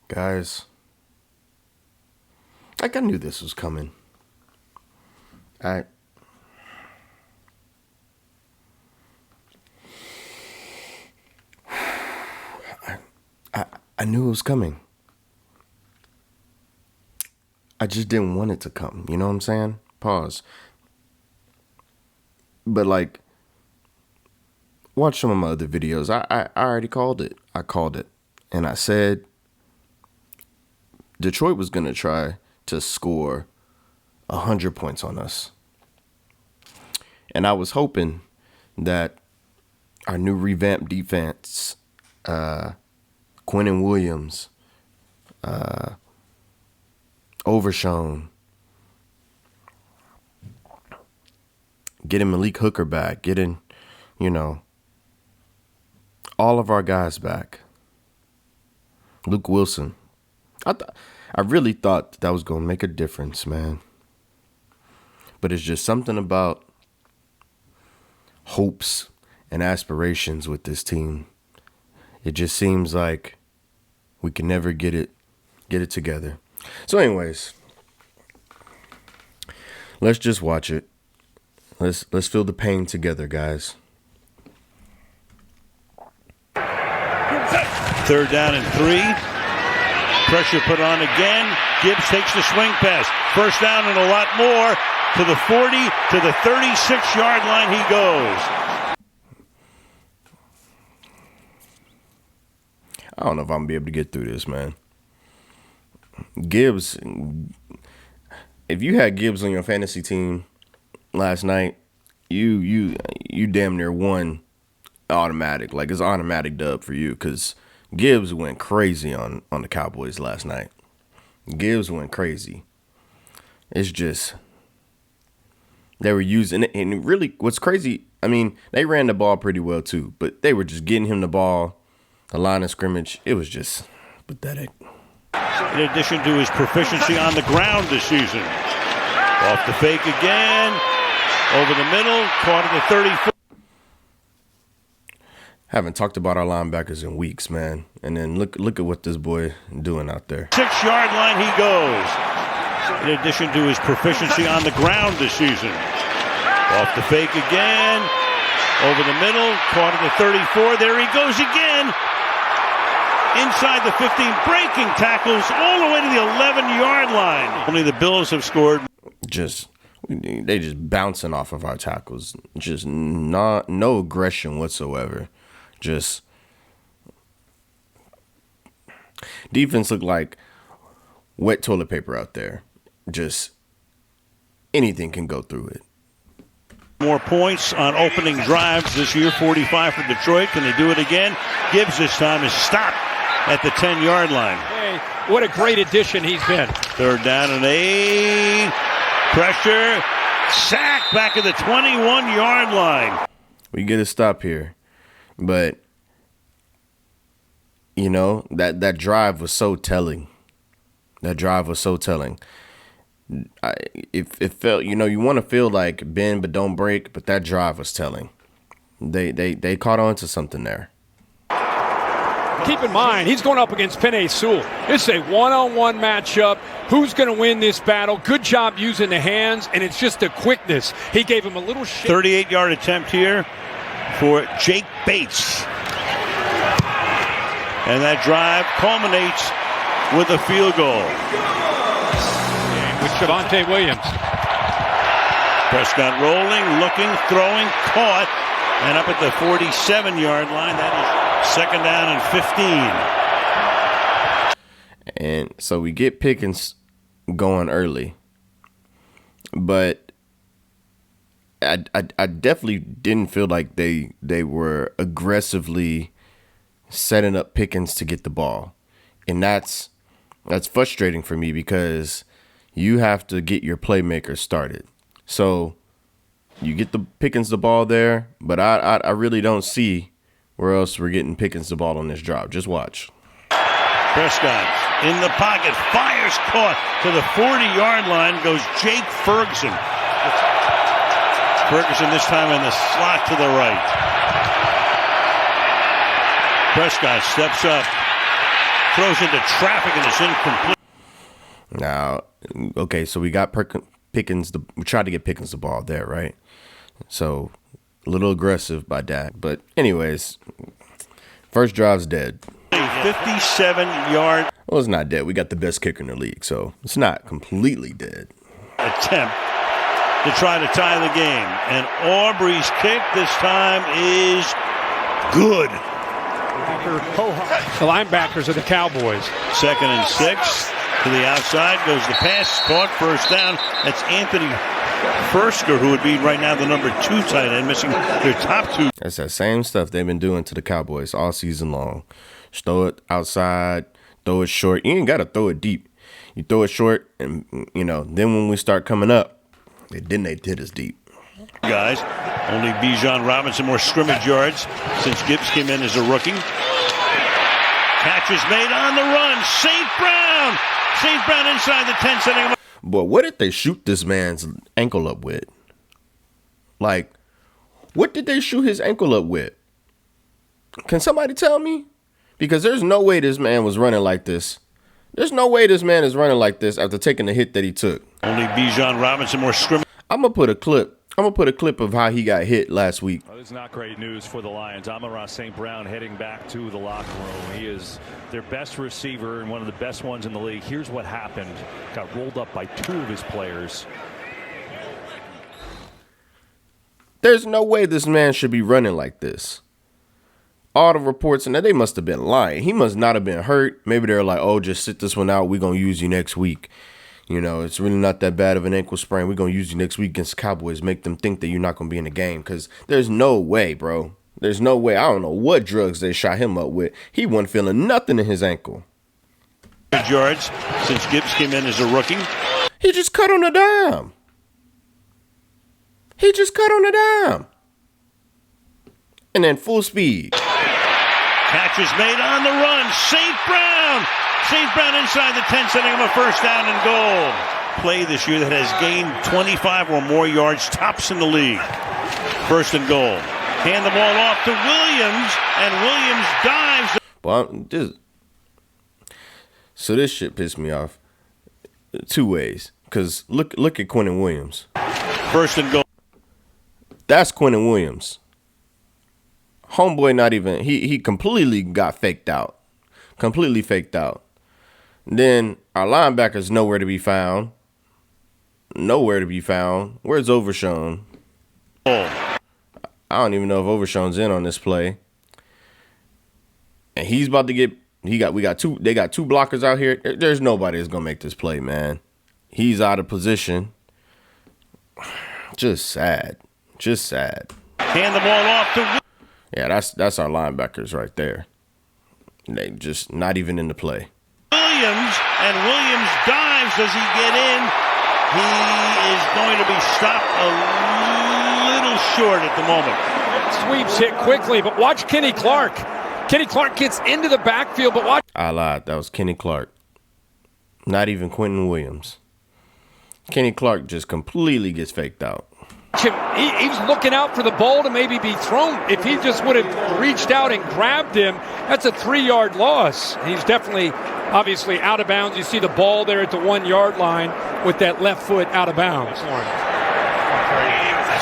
Guys, like I knew this was coming. I knew it was coming. I just didn't want it to come. You know what I'm saying? Pause. But like, watch some of my other videos. I already called it. I called it. And I said Detroit was going to try to score 100 points on us. And I was hoping that our new revamped defense, Quinnen Williams, Overshown, getting Malik Hooker back, getting, all of our guys back. Luke Wilson. I really thought that was going to make a difference, man. But it's just something about hopes and aspirations with this team. It just seems like we can never get it together. So anyways, let's just watch it. Let's feel the pain together, guys. 3rd down and 3. Pressure put on again. Gibbs takes the swing pass. 1st down and a lot more. To the 40, to the 36-yard line he goes. I don't know if I'm going to be able to get through this, man. Gibbs, if you had Gibbs on your fantasy team last night, you damn near won automatic. Like, it's an automatic dub for you because Gibbs went crazy on the Cowboys last night. Gibbs went crazy. It's just, they were using it. And really, what's crazy, I mean, they ran the ball pretty well too, but they were just getting him the ball, the line of scrimmage. It was just pathetic. In addition to his proficiency on the ground this season. Off the fake again. Over the middle. Caught at the 34. Haven't talked about our linebackers in weeks, man. And then look at what this boy doing out there. 6-yard line he goes. In addition to his proficiency on the ground this season. Off the fake again. Over the middle. Caught at the 34. There he goes again. Inside the 15. Breaking tackles all the way to the 11-yard line. Only the Bills have scored. They just bouncing off of our tackles. Just no aggression whatsoever. Just defense looked like wet toilet paper out there. Just anything can go through it. More points on opening drives this year, 45 for Detroit. Can they do it again? Gibbs this time is stopped at the 10-yard line. Hey, what a great addition he's been. 3rd down and 8. Pressure. Sack back at the 21-yard line. We get a stop here. But, that drive was so telling. That drive was so telling. It felt, you want to feel like bend but don't break, but that drive was telling. They caught on to something there. Keep in mind, he's going up against Penei Sewell. This is a one-on-one matchup. Who's going to win this battle? Good job using the hands, and it's just the quickness. He gave him a little shake. 38-yard attempt here for Jake Bates. And that drive culminates with a field goal. With Javonte Williams. Prescott rolling, looking, throwing, caught, and up at the 47-yard line. That is 2nd down and 15. And so we get Pickens going early. But I definitely didn't feel like they were aggressively setting up Pickens to get the ball. And that's frustrating for me because you have to get your playmakers started. So you get the Pickens the ball there, but I really don't see where else we're getting Pickens the ball on this drive. Just watch. Prescott in the pocket, fires, caught to the 40-yard line goes Jake Ferguson. Ferguson this time in the slot to the right. Prescott steps up, throws into traffic and it's incomplete. Now, okay, so we got Pickens. We tried to get Pickens the ball there, right? So a little aggressive by Dak. But anyways, first drive's dead. 57-yard. Well, it's not dead. We got the best kicker in the league, so it's not completely dead. Attempt to try to tie the game. And Aubrey's kick this time is good. The linebackers of the Cowboys. 2nd and 6. To the outside goes the pass. Caught, first down. That's Anthony Fersker, who would be right now the number 2 tight end, missing their top 2. That's that same stuff they've been doing to the Cowboys all season long. Just throw it outside, throw it short. You ain't got to throw it deep. You throw it short, and, then when we start coming up, they hit us deep. Guys, only Bijan Robinson more scrimmage yards since Gibbs came in as a rookie. Catch is made on the run. St. Brown. St. Brown inside the 10, setting him up. But what did they shoot this man's ankle up with? Like, what did they shoot his ankle up with? Can somebody tell me? Because there's no way this man was running like this. There's no way this man is running like this after taking the hit that he took. Only Bijan Robinson more scrimmage. I'm gonna put a clip of how he got hit last week. Well, it's not great news for the Lions. Amon-Ra St. Brown heading back to the locker room. He is their best receiver and one of the best ones in the league. Here's what happened. Got rolled up by 2 of his players. There's no way this man should be running like this. All the reports, and they must have been lying. He must not have been hurt. Maybe they're like, oh, just sit this one out. We're going to use you next week. It's really not that bad of an ankle sprain. We're going to use you next week against the Cowboys. Make them think that you're not going to be in the game. Because there's no way, bro. There's no way. I don't know what drugs they shot him up with. He wasn't feeling nothing in his ankle. Yards since Gibbs came in as a rookie. He just cut on a dime. And then full speed. Catch is made on the run. St. Brown. St. Brown inside the 10, setting him a first down and goal. Play this year that has gained 25 or more yards, tops in the league. First and goal. Hand the ball off to Williams, and Williams dives. Well, so this shit pissed me off 2 ways. Because look at Quinnen Williams. First and goal. That's Quinnen Williams. Homeboy not even, he completely got faked out. Completely faked out. Then our linebackers nowhere to be found. Where's Overshown? I don't even know if Overshown's in on this play. And he's about to get, they got 2 blockers out here. There's nobody that's going to make this play, man. He's out of position. Just sad. Hand the ball off to. Yeah, that's our linebackers right there. They just not even in the play. Williams, and Williams dives. Does he get in? He is going to be stopped a little short at the moment. Sweeps hit quickly, but watch Kenny Clark. Kenny Clark gets into the backfield, but watch. I lied. That was Kenny Clark. Not even Quinnen Williams. Kenny Clark just completely gets faked out. He was looking out for the ball to maybe be thrown. If he just would have reached out and grabbed him, that's a 3-yard loss. He's definitely, obviously, out of bounds. You see the ball there at the 1-yard line with that left foot out of bounds.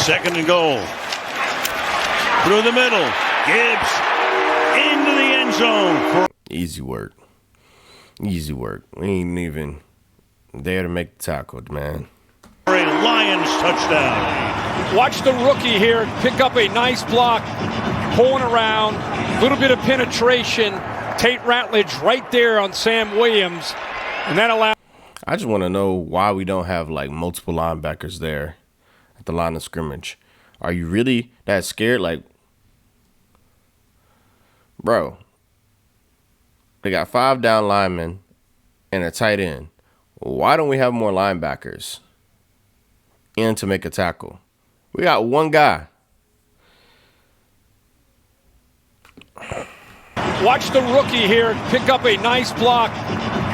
Second and goal. Through the middle. Gibbs into the end zone. Easy work. We ain't even there to make the tackle, man. For a Lions touchdown. Watch the rookie here pick up a nice block, pulling around, a little bit of penetration. Tate Ratledge right there on Sam Williams, and that allowed. I just want to know why we don't have like multiple linebackers there at the line of scrimmage. Are you really that scared? Like, bro, they got 5 down linemen and a tight end. Why don't we have more linebackers in to make a tackle? We got 1 guy. Watch the rookie here pick up a nice block,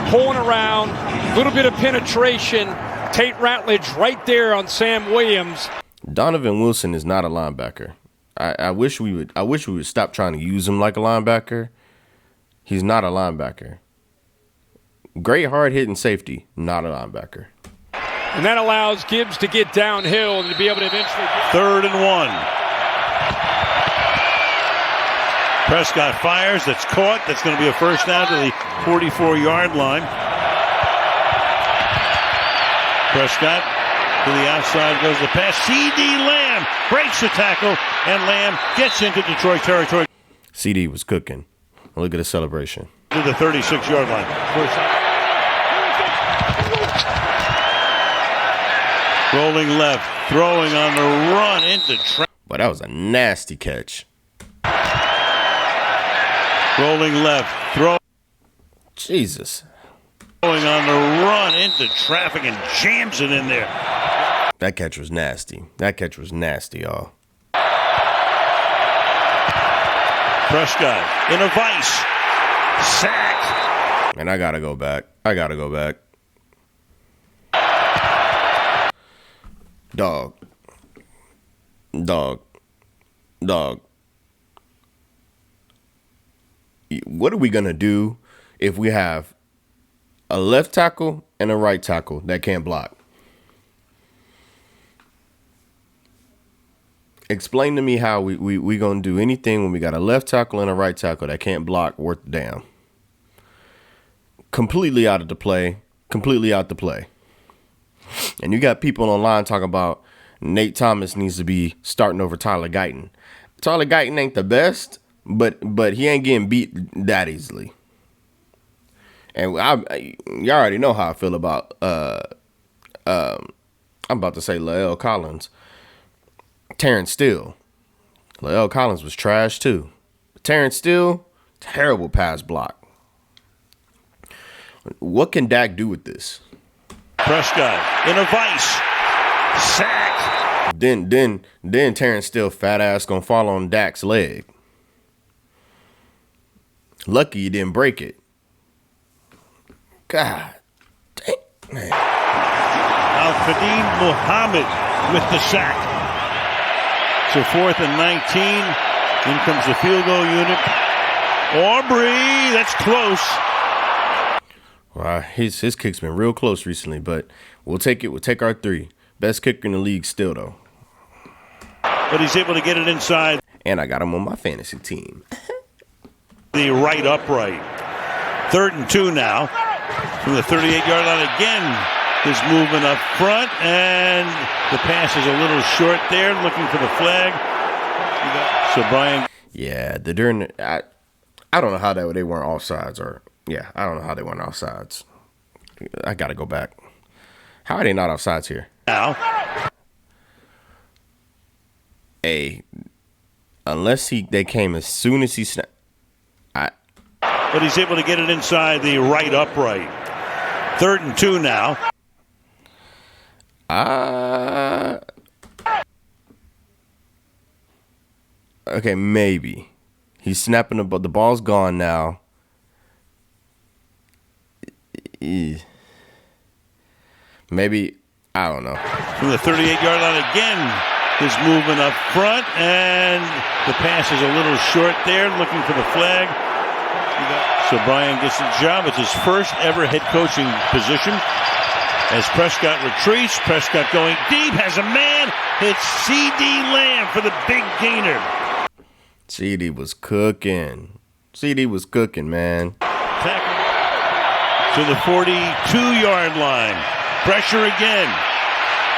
pulling around, a little bit of penetration. Tate Ratledge right there on Sam Williams. Donovan Wilson is not a linebacker. I wish we would stop trying to use him like a linebacker. He's not a linebacker. Great hard-hitting safety, not a linebacker. And that allows Gibbs to get downhill and to be able to eventually get... 3rd and 1. Prescott fires. That's caught. That's going to be a first down to the 44-yard line. Prescott to the outside goes the pass. C.D. Lamb breaks the tackle, and Lamb gets into Detroit territory. C.D. was cooking. Look at the celebration. To the 36-yard line. Rolling left, throwing on the run into traffic. But that was a nasty catch. Rolling left, throwing. Jesus. Throwing on the run into traffic and jams it in there. That catch was nasty. That catch was nasty, y'all. Prescott in a vice. Sacked. Man, I gotta go back. Dog. What are we gonna do if we have a left tackle and a right tackle that can't block? Explain to me how we gonna do anything when we got a left tackle and a right tackle that can't block worth the damn. Completely out of the play. And you got people online talking about Nate Thomas needs to be starting over Tyler Guyton. Tyler Guyton ain't the best, but he ain't getting beat that easily. And you already know how I feel about I'm about to say Lael Collins. Terrence Steele. Lael Collins was trash too. Terrence Steele, terrible pass block. What can Dak do with this? Prescott in a vice. Sacked. Then Terrence Steele fat ass gonna fall on Dak's leg. Lucky you didn't break it. God dang, man. Al-Qadim Muhammad with the sack. So 4th and 19. In comes the field goal unit. Aubrey, that's close. Well, his kick's been real close recently, but we'll take it. We'll take our 3. Best kicker in the league still, though. But he's able to get it inside. And I got him on my fantasy team. The right upright. 3rd and 2 now. From the 38-yard line again. His movement up front, and the pass is a little short there. Looking for the flag. So Brian. Yeah, I don't know how they weren't offsides, or I don't know how they weren't offsides. I gotta go back. How are they not offsides here? Now. Unless they came as soon as he snapped. But he's able to get it inside the right upright. 3rd and 2 now. Okay, maybe. He's snapping the ball's gone now. Maybe, I don't know. From the 38-yard line again, his movement up front, and the pass is a little short there. Looking for the flag. So Brian gets the job. It's his first ever head coaching position. As Prescott retreats, Prescott going deep, has a man. It's C.D. Lamb for the big gainer. C.D. was cooking. Man. Tackle to the 42-yard line. Pressure again.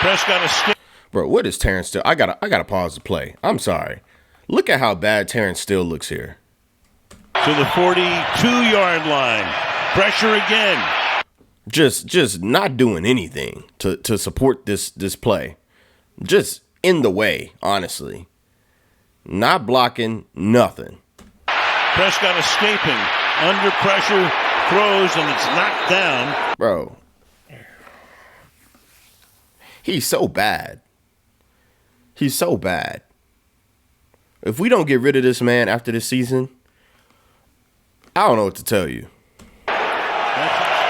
Prescott escapes. Bro, what is Terrence Steele? I gotta pause the play. I'm sorry. Look at how bad Terrence Steele looks here. To the 42-yard line. Pressure again. Just not doing anything to support this play. Just in the way, honestly. Not blocking, nothing. Prescott escaping. Under pressure, throws, and it's knocked down. Bro. He's so bad. If we don't get rid of this man after this season, I don't know what to tell you.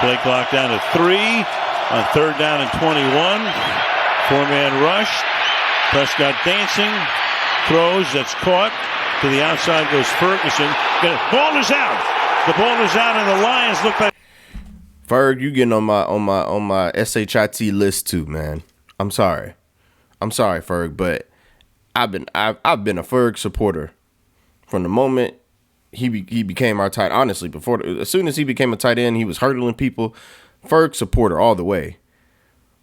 Play clock down to 3 on 3rd down and 21. 4-man rush. Prescott dancing. Throws. That's caught. To the outside goes Ferguson. Ball is out. The ball is out, and the Lions look like. Ferg, you getting on my SHIT list too, man. I'm sorry, Ferg, but I've been a Ferg supporter from the moment he became our tight. Honestly, as soon as he became a tight end, he was hurdling people. Ferg supporter all the way.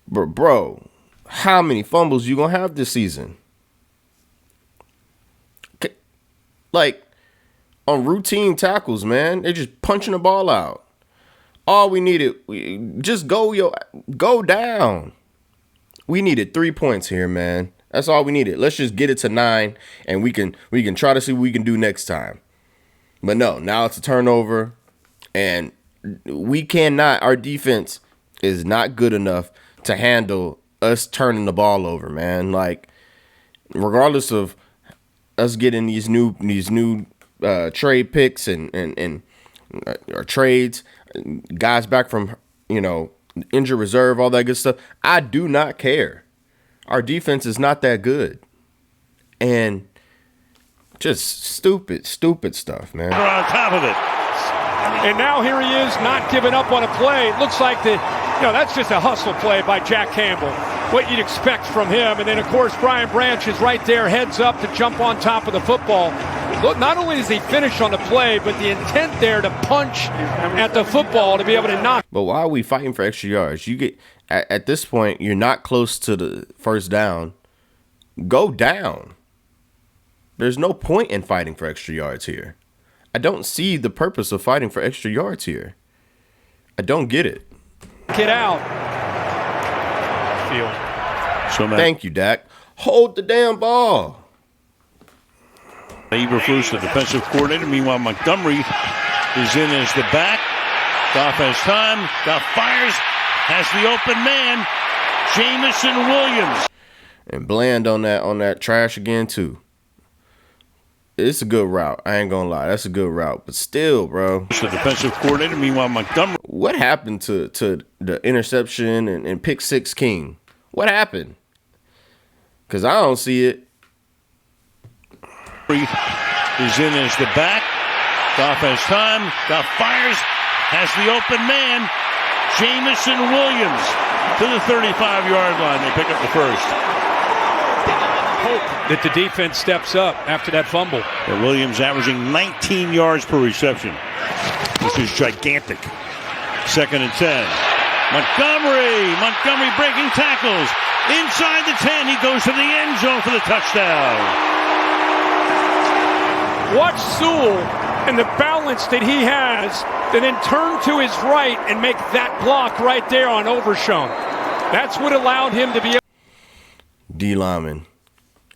But bro, how many fumbles you gonna have this season? Like on routine tackles, man, they're just punching the ball out. All we needed, just go down. We needed 3 points here, man. That's all we needed. Let's just get it to 9, and we can try to see what we can do next time. But no, now it's a turnover, and we cannot. Our defense is not good enough to handle us turning the ball over, man. Like, regardless of us getting these new trade picks and or trades, guys back from injured reserve, all that good stuff. I do not care. Our defense is not that good, and just stupid stuff, man. On top of it. And now here he is, not giving up on a play. It looks like that's just a hustle play by Jack Campbell. What you'd expect from him. And then, of course, Brian Branch is right there, heads up to jump on top of the football. Look, not only does he finish on the play, but the intent there to punch at the football to be able to knock. But why are we fighting for extra yards? You get at this point, you're not close to the first down. Go down. There's no point in fighting for extra yards here. I don't see the purpose of fighting for extra yards here. I don't get it. Get out. So thank you, Dak. Hold the damn ball. Eberflus, the defensive coordinator. Meanwhile, Montgomery is in as the back. Goff has time. Goff fires. Has the open man. Jamison Williams. And Bland on that trash again, too. It's a good route. I ain't gonna lie. That's a good route. But still, bro. The defensive coordinator. Meanwhile, Montgomery. What happened to the interception and pick six king? What happened? Because I don't see it. Is in as the back. Goff has time. Goff fires. Has the open man. Jamison Williams to the 35-yard line. They pick up the first. Hope that the defense steps up after that fumble. And Williams averaging 19 yards per reception. This is gigantic. 2nd and 10. Montgomery breaking tackles. Inside the 10. He goes to the end zone for the touchdown. Watch Sewell and the balance that he has, and then turn to his right and make that block right there on Overshown. That's what allowed him to be able. D lineman.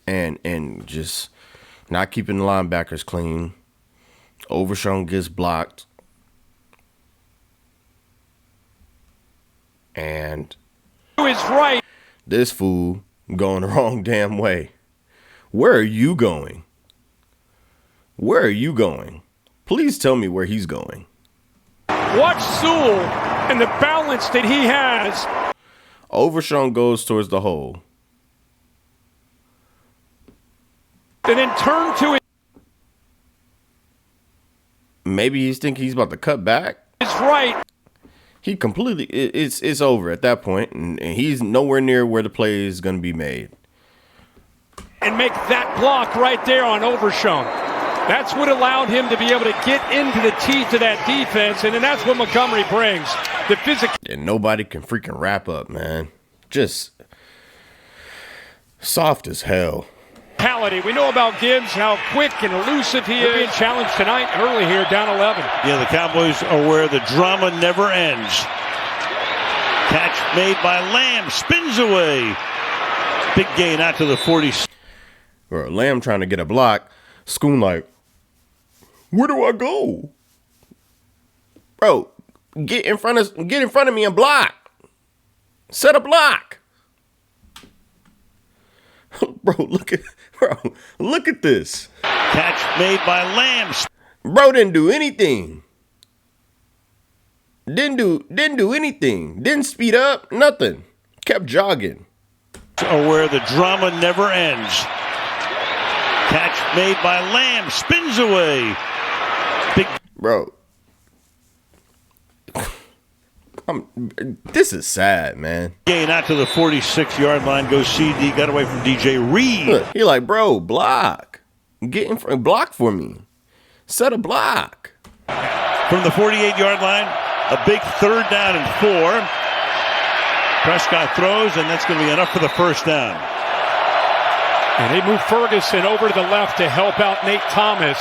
And just not keeping the linebackers clean. Overshown gets blocked. And To his right. This fool going the wrong damn way. Where are you going? Where are you going? Please tell me where he's going. Watch Sewell and the balance that he has. Overshown goes towards the hole. And then turn to his Maybe he's thinking he's about to cut back. right. He completely, it's over at that point, and he's nowhere near where the play is going to be made. And make that block right there on Overshown. That's what allowed him to be able to get into the teeth of that defense, and then that's what Montgomery brings. The physical. And nobody can freaking wrap up, man. Just soft as hell. We know about Gibbs, how quick and elusive he is. Being challenged tonight early here, down 11. Yeah, the Cowboys are where the drama never ends. Catch made by Lamb, spins away. Big gain out to the 40. Bro, Lamb trying to get a block. Schoon like, where do I go? Bro, get in front of me and block. Set a block. Bro, look at this. Catch made by Lamb. Bro didn't do anything. Didn't do anything. Didn't speed up. Nothing. Kept jogging. Are where the drama never ends. Catch made by Lamb, spins away. Big. Bro. This is sad, man. Gain out to the 46-yard line. Goes CD. Got away from DJ Reed. Look, he like, bro, block. Get in front, block for me. Set a block. From the 48-yard line, a big 3rd down and 4. Prescott throws, and that's going to be enough for the first down. And they move Ferguson over to the left to help out Nate Thomas.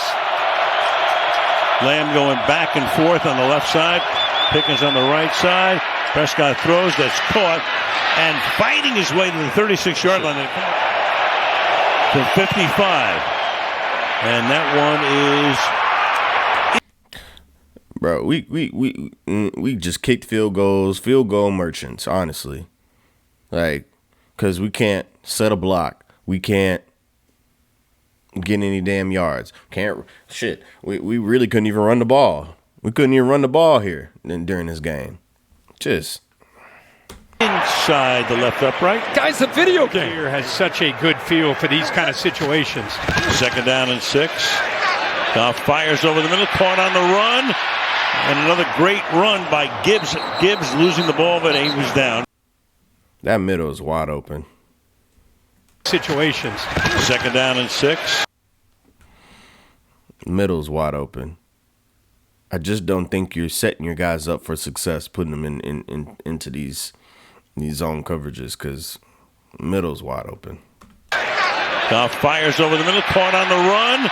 Lamb going back and forth on the left side. Pickens on the right side. Prescott throws. That's caught. And fighting his way to the 36-yard line. To 55. And that one is... Bro, we just kicked field goal merchants, honestly. Like, because we can't set a block. We can't get any damn yards. We really couldn't even run the ball. We couldn't even run the ball here during this game. Just inside the left upright. Guys, the video game here has such a good feel for these kind of situations. 2nd down and 6. Goff fires over the middle, caught on the run. And another great run by Gibbs. Gibbs losing the ball, but he was down. that middle is wide open. Situations. 2nd down and 6. Middle's wide open. I just don't think you're setting your guys up for success, putting them into these zone coverages, because middle's wide open. Goff fires over the middle, caught on the run,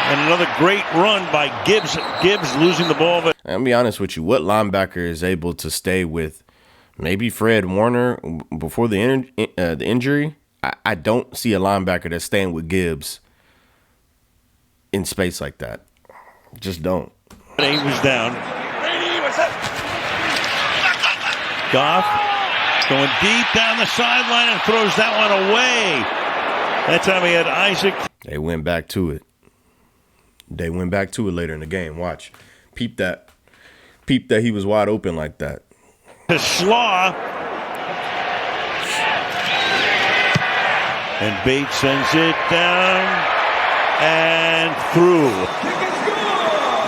and another great run by Gibbs. Gibbs losing the ball. But I'll be honest with you, what linebacker is able to stay with maybe Fred Warner before the injury? I don't see a linebacker that's staying with Gibbs in space like that. Just don't. He was down. Goff going deep down the sideline and throws that one away. That time he had Isaac. They went back to it. They went back to it later in the game. Watch. Peep that. Peep that he was wide open like that. To Slaw. And Bates sends it down and through.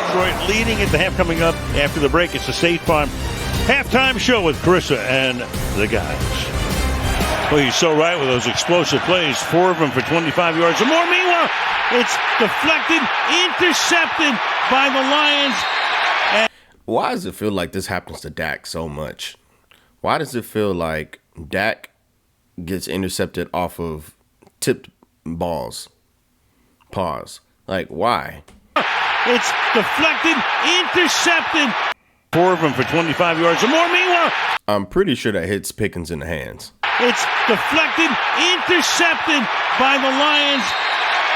Detroit leading at the half. Coming up after the break, it's the State Farm halftime show with Carissa and the guys. Well, he's so right with those explosive plays. 4 of them for 25 yards or more. Meanwhile, it's deflected, intercepted by the Lions. And why does it feel like this happens to Dak so much? Why does it feel like Dak gets intercepted off of tipped balls? Pause. Like, why? It's deflected, intercepted. 4 of them for 25 yards or more. Meanwhile, I'm pretty sure that hits Pickens in the hands. it's deflected, intercepted by the Lions.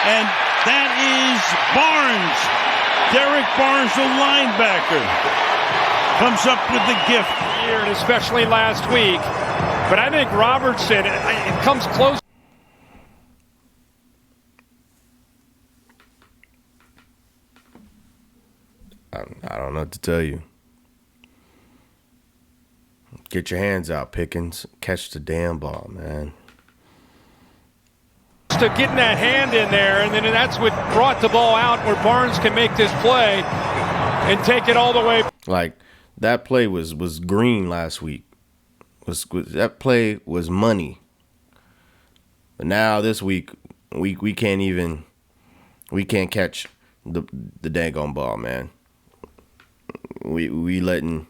And that is Barnes. Derek Barnes, the linebacker, comes up with the gift. Here, and especially last week. But I think Robertson, it comes close. I don't know what to tell you. Get your hands out, Pickens. Catch the damn ball, man. To getting that hand in there, and then that's what brought the ball out where Barnes can make this play and take it all the way. Like, that play was green last week. That play was money. But now this week, we can't catch the daggone ball, man. We letting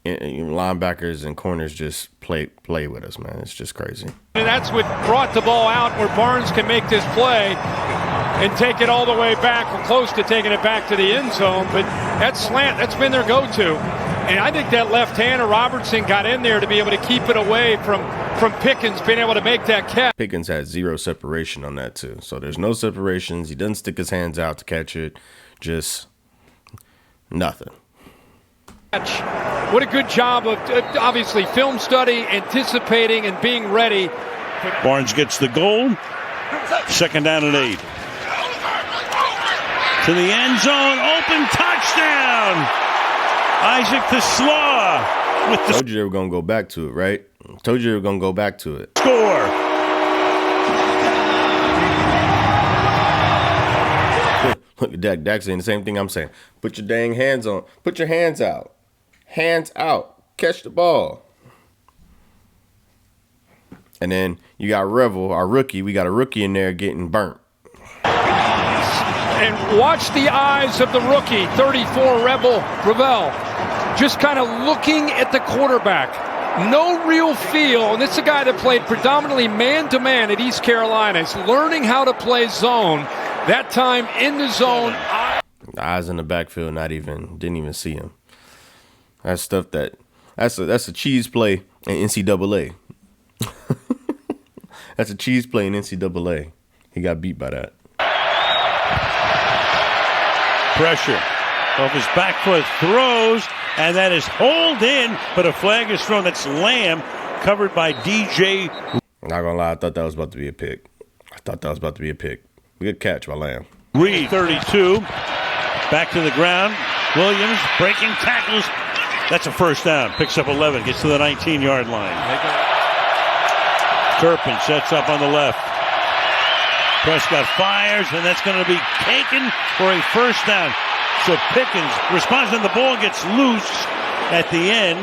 linebackers and corners just play with us, man. It's just crazy. And that's what brought the ball out where Barnes can make this play and take it all the way back. We're close to taking it back to the end zone, but that slant, that's been their go-to. And I think that left-hander Robertson got in there to be able to keep it away from Pickens being able to make that catch. Pickens had 0 separation on that too. So there's no separations. He doesn't stick his hands out to catch it. Just nothing. What a good job of, obviously, film study, anticipating, and being ready. Barnes gets the goal. 2nd down and 8. To the end zone. Open touchdown. Isaac to Slaw. With the told you they were going to go back to it, right? Told you they were going to go back to it. Score. Look at Dak. Dak saying the same thing I'm saying. Put your dang hands on. Put your hands out. Hands out. Catch the ball. And then you got Revel, our rookie. We got a rookie in there getting burnt. And watch the eyes of the rookie, 34, Revel. Just kind of looking at the quarterback. No real feel. And this is a guy that played predominantly man-to-man at East Carolina. He's learning how to play zone. That time in the zone. Eyes in the backfield, didn't even see him. That's stuff that's a cheese play in NCAA. That's a cheese play in NCAA. He got beat by that. Pressure. Off his back foot, throws, and that is hauled in, but a flag is thrown. That's Lamb, covered by DJ. Not gonna lie, I thought that was about to be a pick. Good catch by Lamb. Reed, 32, back to the ground. Williams breaking tackles. That's a first down. Picks up 11, gets to the 19-yard line. Turpin sets up on the left. Prescott fires, and that's going to be taken for a first down. So Pickens responds, and the ball gets loose at the end.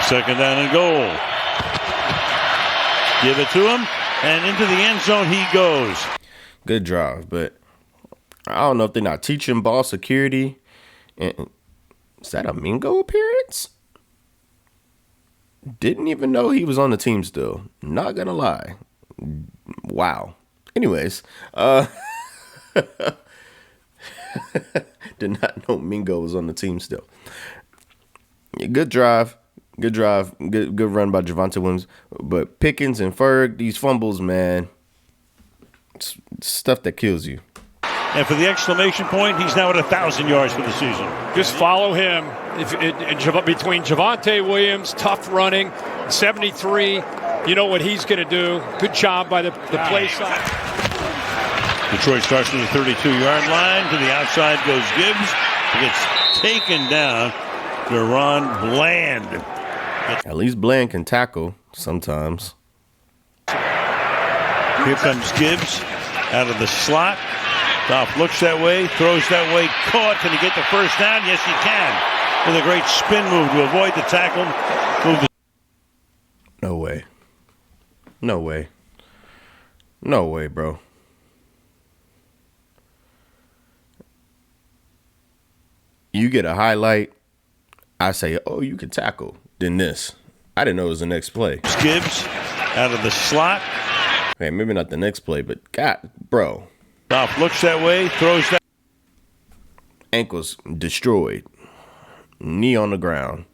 Second down and goal. Give it to him, and into the end zone he goes. Good drive, but I don't know if they're not teaching ball security. And is that a Mingo appearance? Didn't even know he was on the team still. Not gonna lie. Wow. Anyways, did not know Mingo was on the team still. Good drive. Good run by Javonte Williams. But Pickens and Ferg, these fumbles, man, it's stuff that kills you. And for the exclamation point, he's now at 1,000 yards for the season. Just follow him. Between Javonte Williams, tough running, 73, you know what he's going to do. Good job by the play side. Detroit starts from the 32-yard line. To the outside goes Gibbs. He gets taken down. DaRon Bland. At least Bland can tackle sometimes. Here comes Gibbs out of the slot. Goff looks that way, throws that way, caught. Can he get the first down? Yes, he can. With a great spin move to avoid the tackle. No way. No way. No way, bro. You get a highlight, I say, oh, you can tackle. Then this. I didn't know it was the next play. Gibbs out of the slot. Okay, maybe not the next play, but God, bro. Goff looks that way, throws that. Ankles destroyed. Knee on the ground.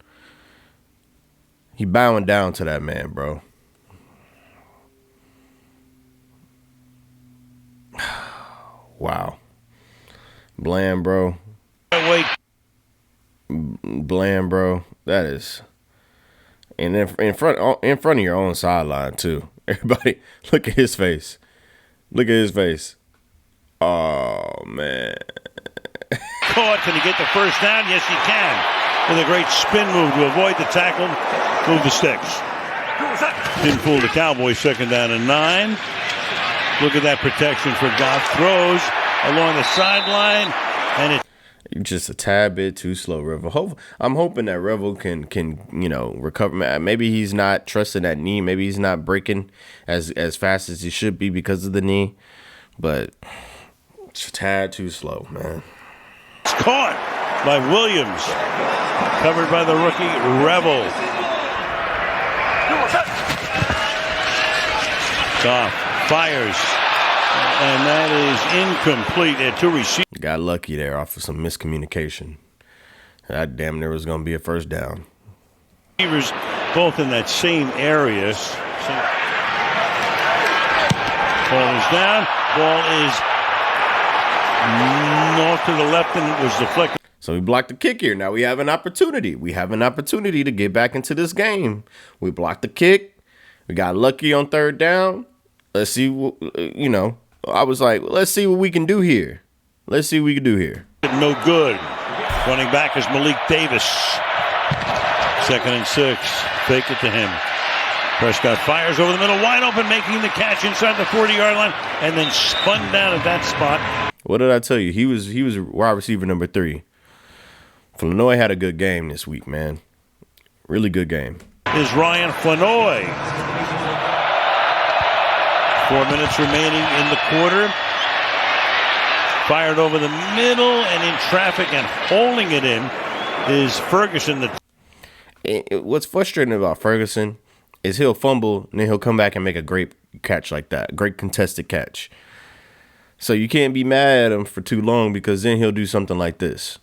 He bowing down to that man, bro. Wow. Bland, bro. Bland, bro. That is. And then in front of your own sideline, too. Everybody, look at his face. Look at his face. Oh, man. Caught. Can he get the first down? Yes, he can. With a great spin move to avoid the tackle. Move the sticks. Didn't fool the Cowboys. Second down and 9. Look at that protection for Goff. Throws along the sideline. And it's just a tad bit too slow, Revel. I'm hoping that Revel can recover. Maybe he's not trusting that knee. Maybe he's not breaking as fast as he should be because of the knee. But it's a tad too slow, man. It's caught by Williams. Covered by the rookie, Revel. Goff fires. And that is incomplete at 2 receivers. Got lucky there off of some miscommunication. That damn near was going to be a first down. Receivers both in that same area. Ball is down. Ball is off to the left, and it was deflected. So we blocked the kick here. Now we have an opportunity. We have an opportunity to get back into this game. We blocked the kick. We got lucky on third down. Let's see, I was like, let's see what we can do here. Let's see what we can do here. No good. Running back is Malik Davis. 2nd and 6. Fake it to him. Prescott fires over the middle, wide open, making the catch inside the 40-yard line, and then spun down at that spot. What did I tell you? He was wide receiver number 3. Flanoy had a good game this week, man. Really good game. Is Ryan Flanoy. 4 minutes remaining in the quarter. Fired over the middle and in traffic and holding it in is Ferguson. What's frustrating about Ferguson is he'll fumble and then he'll come back and make a great catch like that. Great contested catch. So you can't be mad at him for too long because then he'll do something like this.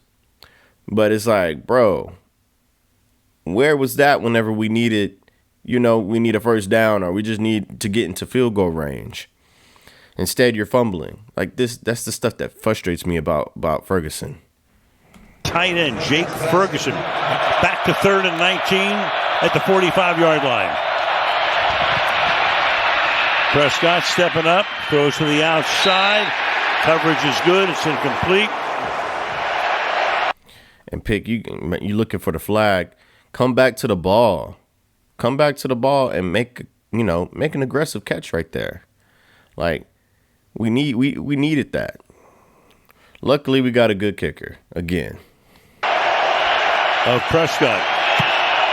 But it's like, bro, where was that whenever we needed, we need a first down or we just need to get into field goal range? Instead, you're fumbling. Like this, that's the stuff that frustrates me about Ferguson. Tight end Jake Ferguson back to 3rd and 19 at the 45-yard line. Prescott stepping up, throws to the outside. Coverage is good. It's incomplete. And Pick, you looking for the flag. Come back to the ball. Come back to the ball and make an aggressive catch right there. Like we needed that. Luckily, we got a good kicker again. Of Prescott.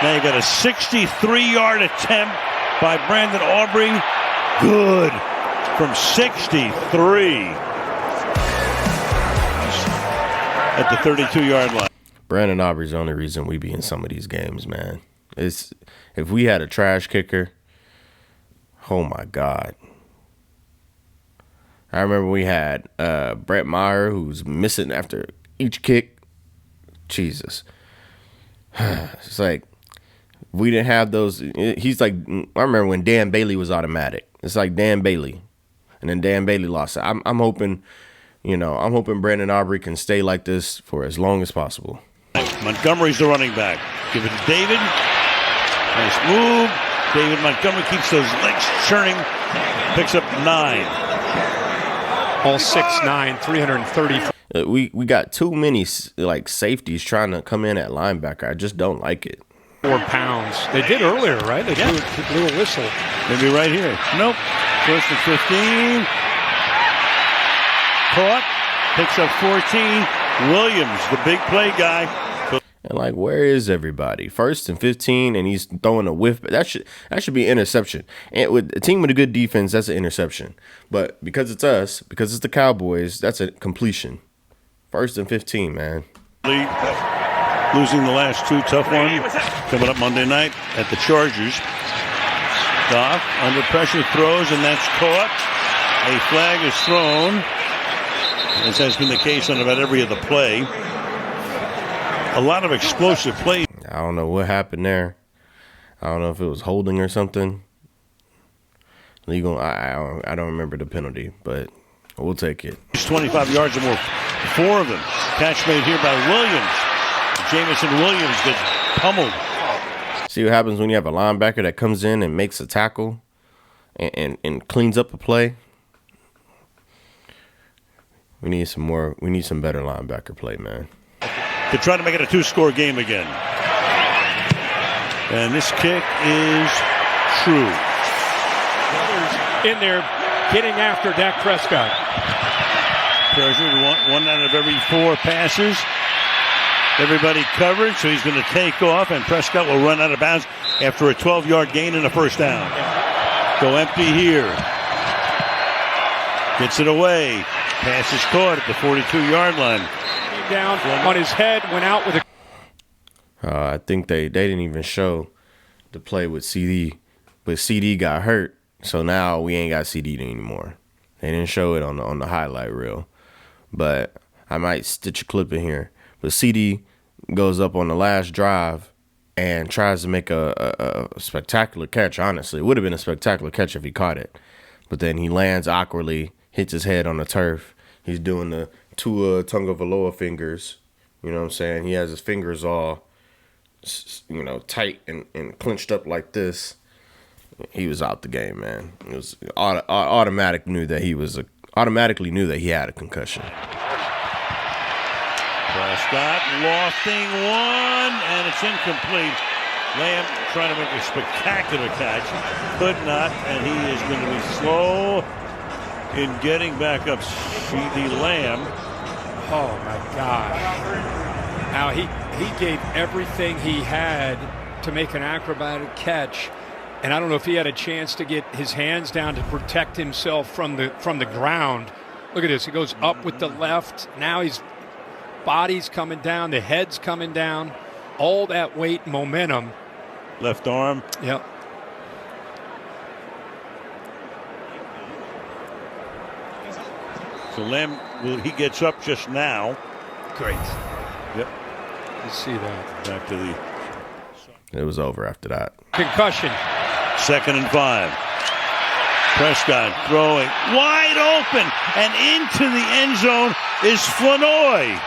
Now you got a 63-yard attempt by Brandon Aubrey. Good from 63 at the 32-yard line. Brandon Aubrey's the only reason we be in some of these games, man. If we had a trash kicker, oh my God. I remember we had Brett Maher, who's missing after each kick. Jesus. It's like, we didn't have those. He's like, I remember when Dan Bailey was automatic. It's like Dan Bailey. And then Dan Bailey lost it. I'm hoping, I'm hoping Brandon Aubrey can stay like this for as long as possible. Montgomery's the running back. Give it to David. Nice move. David Montgomery keeps those legs churning. Picks up 9. All 6'9", 330. We got too many safeties trying to come in at linebacker. I just don't like it. 4 pounds. They did earlier, right? They blew a whistle. Maybe right here. Nope. 1st and 15. Caught. Picks up 14. Williams, the big play guy. And where is everybody? 1st and 15, and he's throwing a whiff. That should be an interception. And with a team with a good defense, that's an interception. But because it's us, because it's the Cowboys, that's a completion. 1st and 15, man. Losing the last 2 tough ones. Coming up Monday night at the Chargers. Goff under pressure throws, and that's caught. A flag is thrown. As has been the case on about every other play. A lot of explosive plays. I don't know what happened there. I don't know if it was holding or something. Legal. I don't remember the penalty, but we'll take it. 25 yards or more. 4 of them. Catch made here by Williams. Jamison Williams gets pummeled. See what happens when you have a linebacker that comes in and makes a tackle and cleans up a play? We need some better linebacker play, man. To try to make it a 2-score game again. And this kick is true. In there, getting after Dak Prescott. Pressure, one out of every 4 passes. Everybody covered, so he's going to take off, and Prescott will run out of bounds after a 12-yard gain and a first down. Go empty here. Gets it away. Pass is caught at the 42-yard line. Down on his head, went out with a... I think they didn't even show the play with CD, but CD got hurt, so now we ain't got CD anymore. They didn't show it on the highlight reel, but I might stitch a clip in here. But CD goes up on the last drive and tries to make a spectacular catch. Honestly, it would have been a spectacular catch if he caught it, but then he lands awkwardly, hits his head on the turf. He's doing the Tua Tagovailoa fingers. You know what I'm saying? He has his fingers all, tight and clenched up like this. He was out the game, man. It was automatically knew that he had a concussion. Prescott lofting one, and it's incomplete. Lamb trying to make a spectacular catch. Could not, and he is going to be slow in getting back up CeeDee Lamb. Oh my gosh. Now he gave everything he had to make an acrobatic catch, and I don't know if he had a chance to get his hands down to protect himself from the ground. Look at this. He goes up with the left. Now his body's coming down, the head's coming down. All that weight, momentum. Left arm. Yep. So Lamb, he gets up just now. Great. Yep. You see that. Back to the. It was over after that. Concussion. 2nd and 5. Prescott throwing wide open and into the end zone is Flanoy.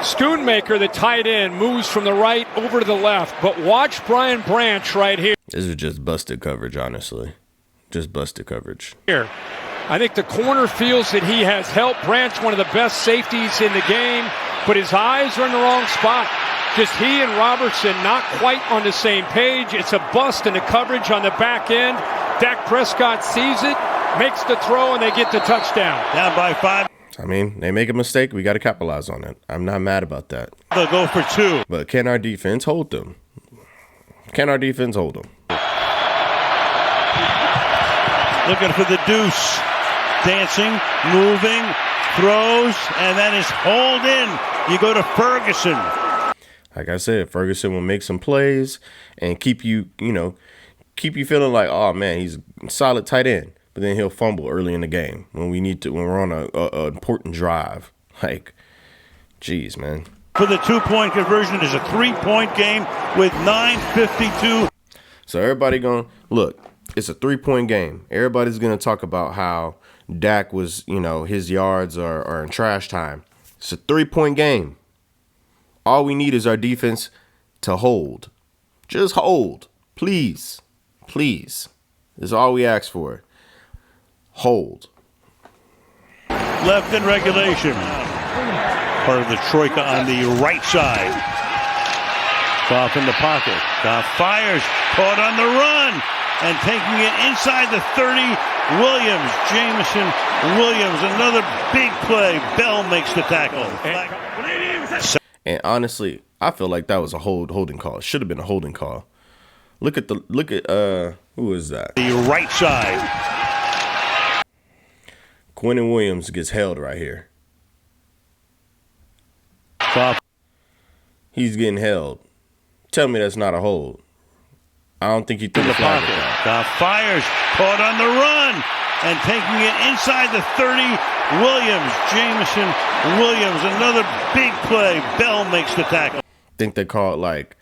Schoonmaker, the tight end, moves from the right over to the left. But watch Brian Branch right here. This was just busted coverage, honestly. Just busted coverage. Here. I think the corner feels that he has helped Branch, one of the best safeties in the game, but his eyes are in the wrong spot. Just he and Robertson not quite on the same page. It's a bust in the coverage on the back end. Dak Prescott sees it, makes the throw, and they get the touchdown. Down by 5. I mean, they make a mistake. We got to capitalize on it. I'm not mad about that. They'll go for 2. But can our defense hold them? Can our defense hold them? Looking for the deuce. Dancing, moving, throws, and that is hauled in. You go to Ferguson. Like I said, Ferguson will make some plays and keep you feeling like, oh man, he's a solid tight end. But then he'll fumble early in the game when we're on a important drive. Like, geez, man. For the 2-point conversion, it is a 3-point game with 9:52. So everybody look. It's a 3-point game. Everybody's gonna talk about how Dak was, his yards are in trash time. It's a 3-point game. All we need is our defense to hold. Just hold. Please. Please. That's all we ask for. Hold. Left in regulation. Part of the troika on the right side. Goff in the pocket. Goff fires. Caught on the run. And taking it inside the 30, Williams. Jamison Williams. Another big play. Bell makes the tackle. And honestly, I feel like that was a holding call. It should have been a holding call. Look at who is that? The right side. Quinnen Williams gets held right here. Goff. He's getting held. Tell me that's not a hold. I don't think he threw the flag. Goff fires, caught on the run, and taking it inside the 30, Williams. Jamison Williams, another big play. Bell makes the tackle. Think they call it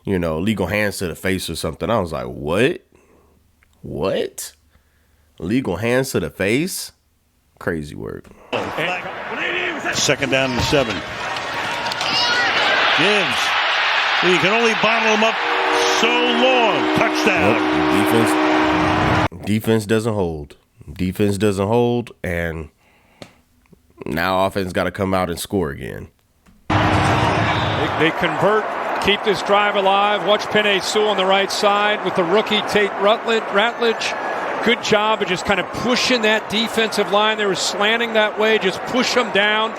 legal hands to the face or something. I was like, what? What? Legal hands to the face? Crazy work. 2nd down and 7. Gibbs. You can only bottle him up so long. Touchdown. Nope. Defense doesn't hold. Defense doesn't hold, and now offense got to come out and score again. They convert, keep this drive alive. Watch Penei Sewell on the right side with the rookie Tate Ratledge. Good job of just kind of pushing that defensive line. They were slanting that way. Just push them down.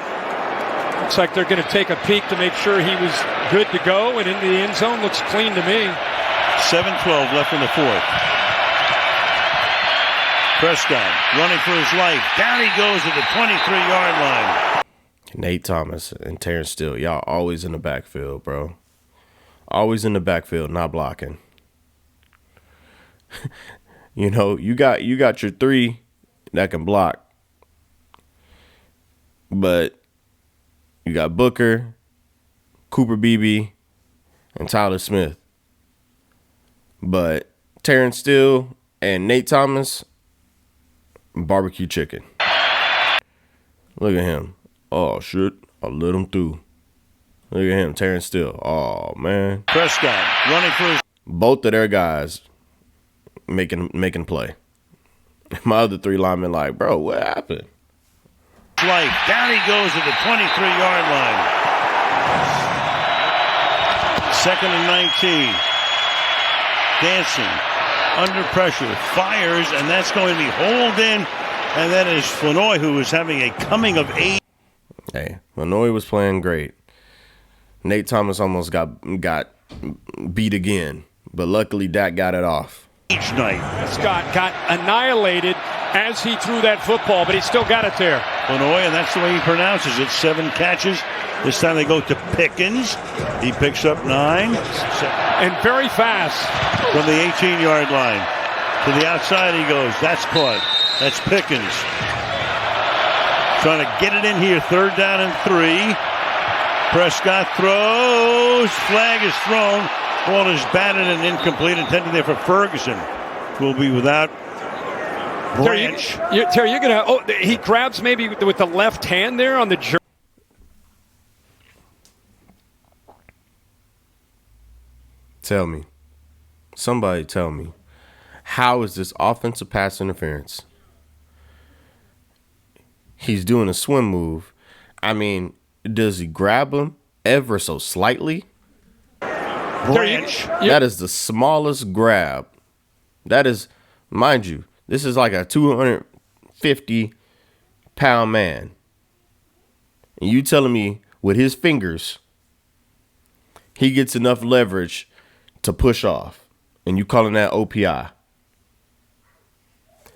Looks like they're going to take a peek to make sure he was good to go. And into the end zone. Looks clean to me. 7:12 left in the 4th. Prescott running for his life. Down he goes at the 23-yard line. Nate Thomas and Terrence Steele, y'all always in the backfield, bro. Always in the backfield, not blocking. You got your 3 that can block. But you got Booker, Cooper Beebe, and Tyler Smith. But Terrence Steele and Nate Thomas, barbecue chicken. Look at him. Oh, shit. I let him through. Look at him, Terrence Steele. Oh, man. Prescott running for his... Both of their guys making play. My other 3 linemen like, bro, what happened? Life. Down he goes at the 23-yard line. 2nd and 19. Dancing under pressure, fires, and that's going to be hauled in And that is Flanoy, who is having a coming of age. Hey, Flanoy was playing great. Nate Thomas almost got beat again, but luckily Dak got it off. Each night. Scott got annihilated as he threw that football, but he still got it there. Flanoy, and that's the way he pronounces it. 7 catches. This time they go to Pickens. He picks up 9. And very fast. From the 18-yard line. To the outside he goes. That's caught. That's Pickens. Trying to get it in here. 3rd down and 3. Prescott throws. Flag is thrown. Ball is batted and incomplete. Intended there for Ferguson. Will be without Branch. Terry, you're going to... Oh, he grabs maybe with the left hand there on the jersey. Tell me. Somebody tell me. How is this offensive pass interference? He's doing a swim move. I mean, does he grab him ever so slightly? Branch. That is the smallest grab. That is, mind you, this is like a 250-pound man. And you telling me with his fingers, he gets enough leverage to push off, and you calling that OPI?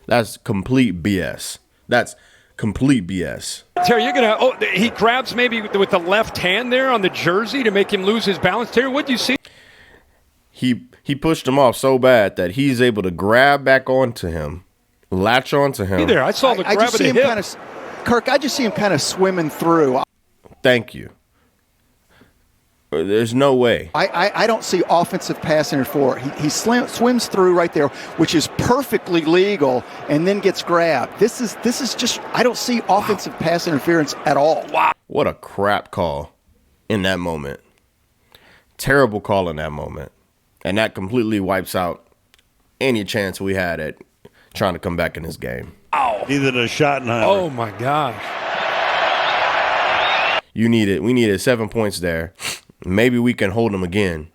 That's complete BS. That's complete BS. Terry, you're going to... Oh, he grabs maybe with the left hand there on the jersey to make him lose his balance. Terry, what do you see? He pushed him off so bad that he's able to grab back onto him, latch onto him. Hey there, I saw the grab of the hip. Kirk, I just see him kind of swimming through. Thank you. There's no way. I don't see offensive pass interference. He swims through right there, which is perfectly legal, and then gets grabbed. This is just, I don't see offensive pass interference at all. Wow. What a crap call in that moment. Terrible call in that moment. And that completely wipes out any chance we had at trying to come back in this game. Ow. Neither does Schottenheimer. Oh, my gosh. We needed 7 points there. Maybe we can hold them again.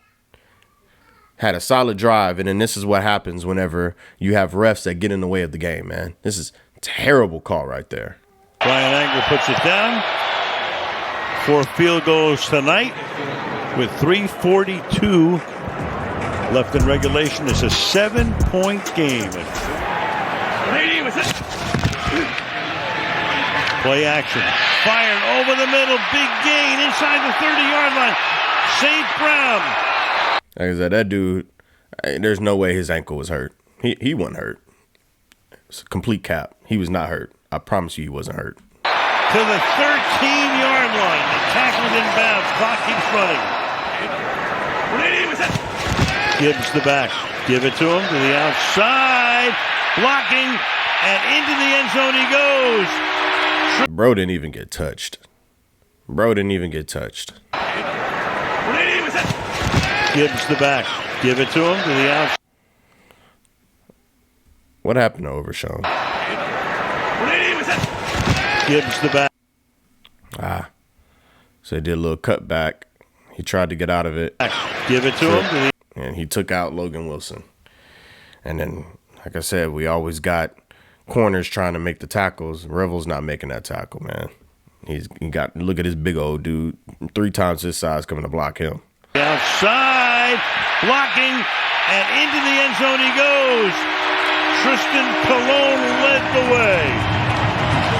Had a solid drive, and then this is what happens whenever you have refs that get in the way of the game, man. This is a terrible call right there. Brian Anger puts it down. 4 field goals tonight with 3:42 left in regulation. It's a 7-point game. Play action. Fired over the middle. Big gain inside the 30-yard line. St. Brown. Like I said, that dude, there's no way his ankle was hurt. He wasn't hurt. It's a complete cap. He was not hurt. I promise you he wasn't hurt. To the 13-yard line. The tackle inbounds. Clock keeps running. Gibbs the back. Give it to him to the outside. Blocking. And into the end zone he goes. Bro didn't even get touched. Gibbs the back. Give it to him to the outside. What happened to Overshown? Gibbs the back. So he did a little cutback. He tried to get out of it. Give it to him. And he took out Logan Wilson. And then, like I said, we always got corners trying to make the tackles. Revel's not making that tackle, man. Look at this big old dude, 3 times his size coming to block him. Outside, blocking, and into the end zone he goes. Tristan Colon led the way.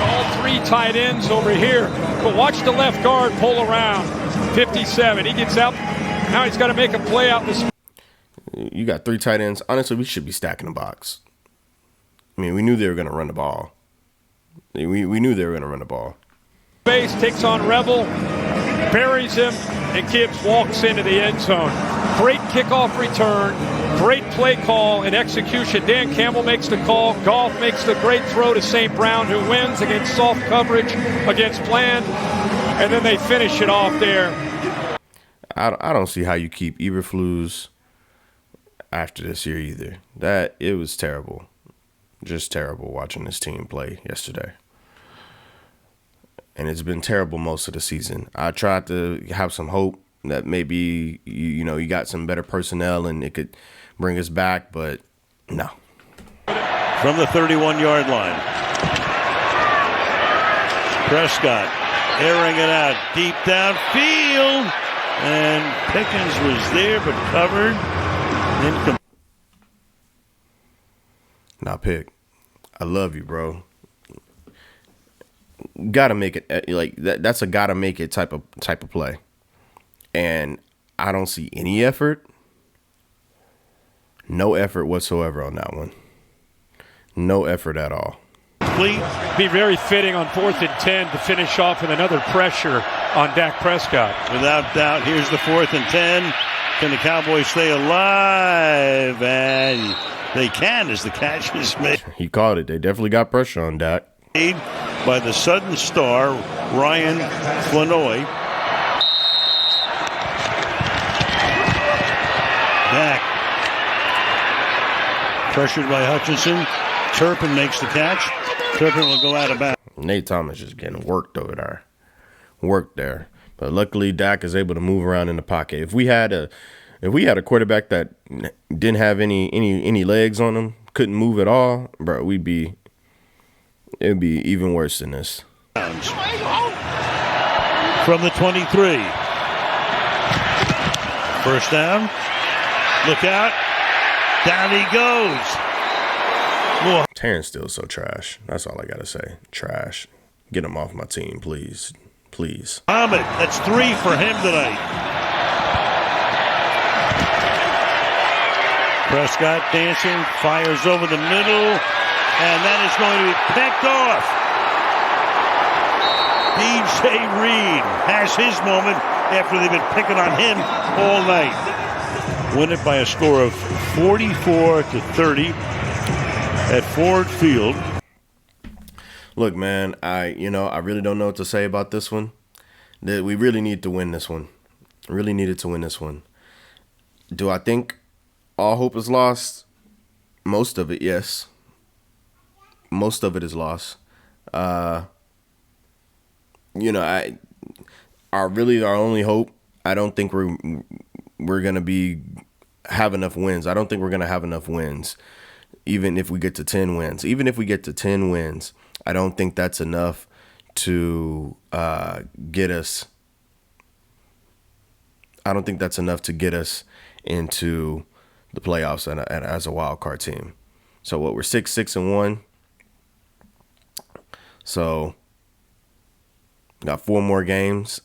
All 3 tight ends over here. But watch the left guard pull around. 57. He gets out. Now he's got to make a play out this. You got 3 tight ends. Honestly, we should be stacking the box. I mean, we knew they were going to run the ball. We knew they were going to run the ball. Base takes on Revel, buries him, and Gibbs walks into the end zone. Great kickoff return, great play call and execution. Dan Campbell makes the call. Goff makes the great throw to St. Brown, who wins against soft coverage, against Bland, and then they finish it off there. I don't see how you keep Eberflus after this year either. It was terrible. Just terrible watching this team play yesterday. And it's been terrible most of the season. I tried to have some hope that maybe you got some better personnel and it could bring us back, but no. From the 31-yard line. Prescott airing it out deep downfield. And Pickens was there but covered. Now, Pick, I love you, bro. Gotta make it like that. That's a gotta make it type of play, and I don't see any effort. No effort whatsoever on that one. No effort at all. Be very fitting on 4th and 10 to finish off with another pressure on Dak Prescott. Without doubt, here's the 4th and 10. Can the Cowboys stay alive? And they can, as the catch is made. He caught it. They definitely got pressure on Dak. By the sudden star, Ryan Flanoy. Dak. Pressured by Hutchinson. Turpin makes the catch. Turpin will go out of bounds. Nate Thomas just getting worked over there. Worked there. But luckily Dak is able to move around in the pocket. If we had a quarterback that didn't have any legs on him, couldn't move at all, bro, it'd be even worse than this. From the 23. First down. Look out. Down he goes. Whoa. Terrence Steele's so trash. That's all I got to say. Trash. Get him off my team, please. Please. Ahmed, that's 3 for him tonight. Prescott dancing, fires over the middle, and that is going to be picked off. DJ Reed has his moment after they've been picking on him all night. Win it by a score of 44-30 at Ford Field. Look, man, I really don't know what to say about this one. That we really need to win this one. Really needed to win this one. Do I think all hope is lost? Most of it, yes. Most of it is lost. Our only hope, I don't think we're gonna have enough wins. I don't think we're gonna have enough wins, even if we get to 10 wins. Even if we get to 10 wins, I don't think that's enough to get us. I don't think that's enough to get us into the playoffs and as a wild card team. So what, we're 6-1. So got 4 more games.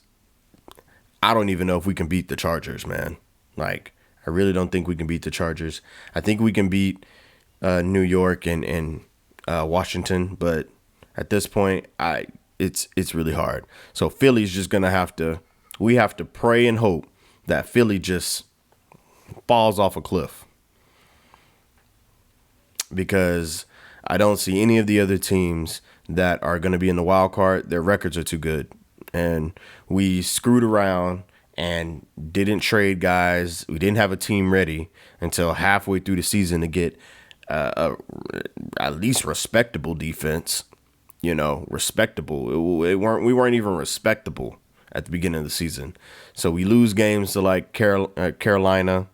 I don't even know if we can beat the Chargers, man. Like, I really don't think we can beat the Chargers. I think we can beat New York and Washington, but at this point, it's really hard. So Philly's just gonna we have to pray and hope that Philly just falls off a cliff, because I don't see any of the other teams that are going to be in the wild card. Their records are too good, and we screwed around and didn't trade guys. We didn't have a team ready until halfway through the season to get at least respectable defense. Respectable. We weren't even respectable at the beginning of the season. So we lose games to like Carolina.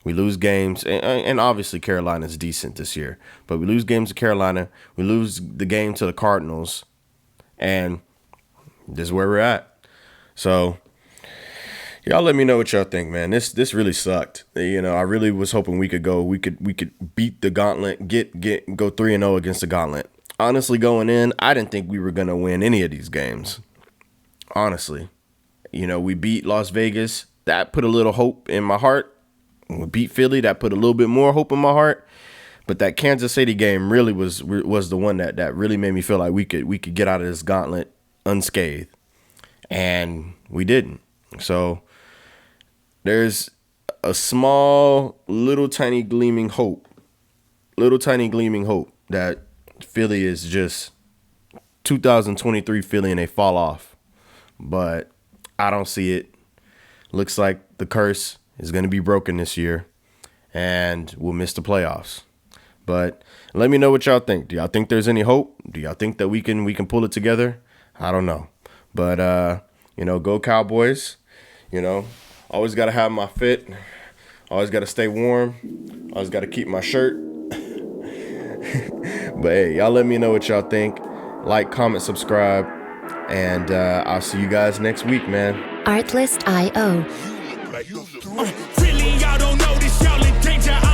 We lose games, and obviously Carolina's decent this year, but we lose games to Carolina. We lose the game to the Cardinals, and this is where we're at. So y'all let me know what y'all think, man. This really sucked. I really was hoping we could beat the gauntlet, go 3-0 against the gauntlet. Honestly, going in, I didn't think we were going to win any of these games. Honestly. We beat Las Vegas. That put a little hope in my heart. We beat Philly. That put a little bit more hope in my heart. But that Kansas City game really was the one that really made me feel like we could get out of this gauntlet unscathed. And we didn't. So there's a small, little tiny gleaming hope that Philly is just 2023 Philly and they fall off. But I don't see it. Looks like the curse is going to be broken this year and we'll miss the playoffs. But let me know what y'all think. Do y'all think there's any hope? Do y'all think that we can pull it together? I don't know. But go Cowboys. Always got to have my fit. Always got to stay warm. Always got to keep my shirt. But hey, y'all let me know what y'all think. Like, comment, subscribe. And I'll see you guys next week, man. Artlist.io. Really, y'all don't know this, y'all in danger.